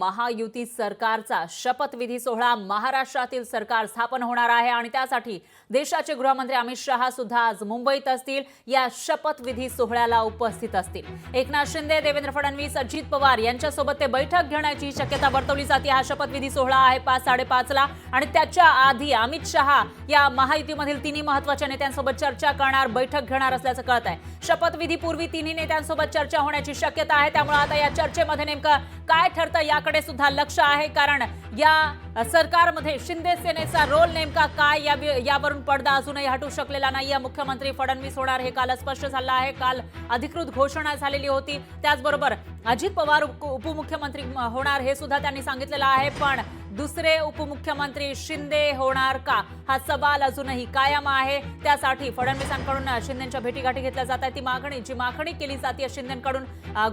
महायुती सरकारचा शपथविधी सोहळा महाराष्ट्रातील सरकार स्थापन होणार आहे आणि त्यासाठी देशाचे गृहमंत्री अमित शहा सुद्धा आज मुंबईत असतील, या शपथविधी सोहळ्याला उपस्थित असतील। एकनाथ शिंदे, देवेंद्र फडणवीस, अजित पवार यांच्यासोबत ते बैठक घेण्याची शक्यता वर्तवली जाते। हा शपथविधी सोहळा आहे 5:30 ला आणि त्याच्या आधी अमित शहा या महायुतीमधील तिन्ही महत्त्वाच्या नेत्यांसोबत चर्चा करणार, बैठक घेणार असल्याचं कळत आहे। शपथविधीपूर्वी तिन्ही नेत्यांसोबत चर्चा होण्याची शक्यता आहे, त्यामुळे आता या चर्चेमध्ये नेमकं काय ठरतं याकडे सुद्धा लक्ष आहे, कारण या सरकारमध्ये शिंदे सेनेचा रोल नेमका काय यावरून पडदा अजूनही हटू शकलेला नाहीये। मुख्यमंत्री फडणवीस होणार हे काल स्पष्ट झालं आहे, काल अधिकृत घोषणा झालेली होती। त्याचबरोबर अजित पवार उपमुख्यमंत्री होणार हे सुद्धा त्यांनी सांगितलेलं आहे, पण दुसरे उपमुख्यमंत्री शिंदे होणार का हा सवाल अजूनही कायम आहे। त्यासाठी फडणवीसांकडून शिंदेंच्या भेटीगाठी घेतल्या जात आहे। ती जी मागणी केली जाते शिंदेंकडून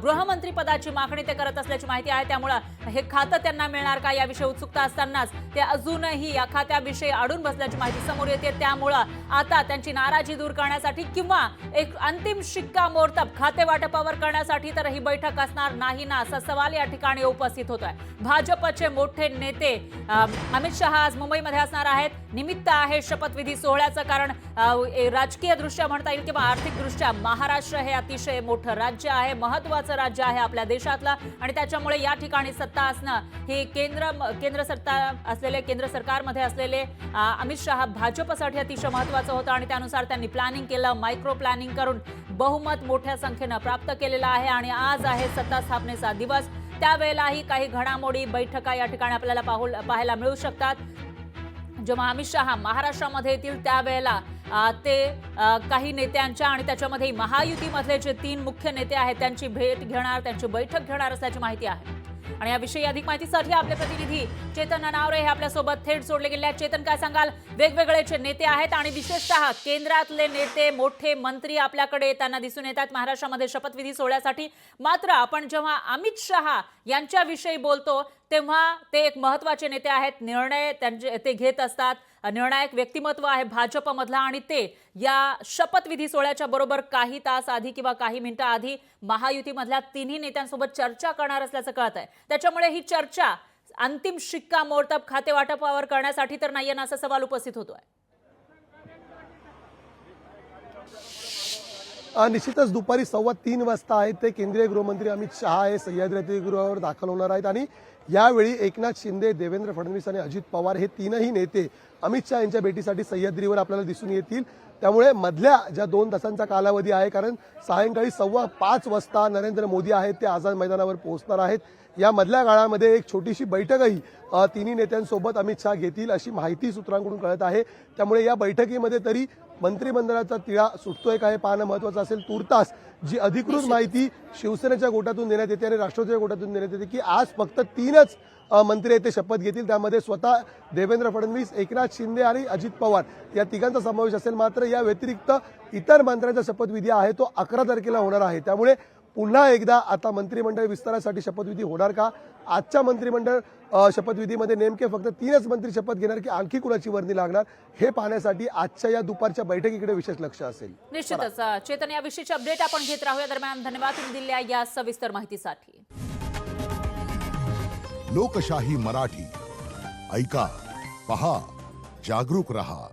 गृहमंत्री पदाची मागणी ते करत असल्याची माहिती आहे, त्यामुळे हे खातं त्यांना मिळणार का याविषयी उत्सुकता असतानाच ते अजूनही या खात्याविषयी अडून बसल्याची माहिती समोर येते। त्यामुळे आता त्यांची नाराजी दूर करण्यासाठी किंवा एक अंतिम शिक्कामोर्तब खाते वाटपावर करण्यासाठी तर ही बैठक असणार नाही ना, असा सवाल या ठिकाणी उपस्थित होतोय। भाजपचे मोठे नेते अमित शहा आज मुंबईमध्ये असणार आहेत। निमित्त आहे शपथविधी सोहळ्याचं, कारण राजकीय दृष्ट्या म्हणता येईल किंवा आर्थिक दृष्ट्या महाराष्ट्र हे अतिशय मोठं राज्य आहे, महत्त्वाचं राज्य आहे आपल्या देशातलं, आणि त्याच्यामुळे या ठिकाणी सत्ता असणं हे केंद्र सरकारमध्ये असलेले अमित शहा भाजपसाठी अतिशय महत्त्वाचं होतं आणि त्यानुसार त्यांनी प्लॅनिंग केलं, मायक्रो प्लॅनिंग करून बहुमत मोठ्या संख्येनं प्राप्त केलेलं आहे आणि आज आहे सत्ता स्थापनेचा दिवस। त्यावेळेलाही काही घडामोडी, बैठका या ठिकाणी आपल्याला पाहायला मिळू शकतात। जेव्हा अमित शहा महाराष्ट्रामध्ये येतील त्यावेळेला ते काही नेत्यांच्या आणि त्याच्यामध्ये महायुतीमधले जे 3 मुख्य नेते आहेत त्यांची भेट घेणार, त्यांची बैठक घेणार असल्याची माहिती आहे। आणि याविषयी अधिक माहितीसाठी आपले प्रतिनिधी चेतन नावरे हे आपल्यासोबत थेट जोडले गेले आहेत। चेतन, काय सांगाल? वेगवेगळे नेते आहेत आणि विशेषतः केंद्रातले नेते, मोठे मंत्री आपल्याकडे येताना दिसून येतात महाराष्ट्रामध्ये शपथविधी सोहळ्यासाठी। मात्र आपण जेव्हा अमित शहा यांच्याविषयी बोलतो तेव्हा ते एक महत्त्वाचे नेते आहेत, निर्णय ते घेत असतात, निर्णायक व्यक्तिमत्व आहे भाजपमधला, आणि ते या शपथविधी सोहळ्याच्या बरोबर काही तास आधी किंवा काही मिनिटं आधी महायुतीमधल्या तिन्ही नेत्यांसोबत चर्चा करणार असल्याचं कळत आहे। त्याच्यामुळे ही चर्चा अंतिम शिक्कामोर्तब खाते वाटपावर करण्यासाठी तर नाहीये ना, असा सवाल उपस्थित होतोय। निश्चितच दुपारी 3:15 वाजता आहेत ते केंद्रीय गृहमंत्री अमित शहा हे सह्याद्री अतिथीगृहावर दाखल होणार आहेत आणि यावेळी एकनाथ शिंदे, देवेंद्र फडणवीस आणि अजित पवार हे तीनही नेते अमित शहा यांच्या भेटीसाठी सह्याद्रीवर आपल्याला दिसून येतील। त्यामुळे मधल्या ज्या 2 तासांचा कालावधी आहे, कारण सायंकाळी 4:15 वाजता नरेंद्र मोदी आहेत ते आझाद मैदानावर पोहोचणार आहेत। या मधल्या काळामध्ये एक छोटीशी बैठकही तिन्ही नेत्यांसोबत अमित शहा घेतील अशी माहिती सूत्रांकडून कळत आहे। त्यामुळे या बैठकीमध्ये तरी मंत्रिमंडळाचा तिढा सुटतोय का हे पाहणं महत्त्वाचं असेल। तूर्तास जी अधिकृत माहिती शिवसेनेच्या गोटातून देण्यात येते आणि राष्ट्रवादीच्या गोटातून देण्यात येते की आज फक्त 3च मंत्री ते शपथ घेतील, त्यामध्ये स्वतः देवेंद्र फडणवीस, एकनाथ शिंदे आणि अजित पवार या तिघांचा समावेश असेल। मात्र या व्यतिरिक्त इतर मंत्र्यांचा शपथविधी आहे तो 11 तारखेला होणार आहे। त्यामुळे पुन्हा एकदा आता मंत्रिमंडळ विस्तारासाठी शपथविधी होणार का? आजच्या मंत्रिमंडळ शपथविधीमध्ये नेमके फक्त 3च मंत्री शपथ घेणार की आणखी कुणाची वर्णी लागणार हे पाहण्यासाठी आजच्या या दुपारच्या बैठकीकडे विशेष लक्ष असेल। निश्चितच चेतन, याविषयीची अपडेट आपण घेत राहूया। दरम्यान धन्यवाद तुम्ही दिलेल्या या सविस्तर माहितीसाठी। लोकशाही मराठी ऐका, पहा, जागरूक रहा।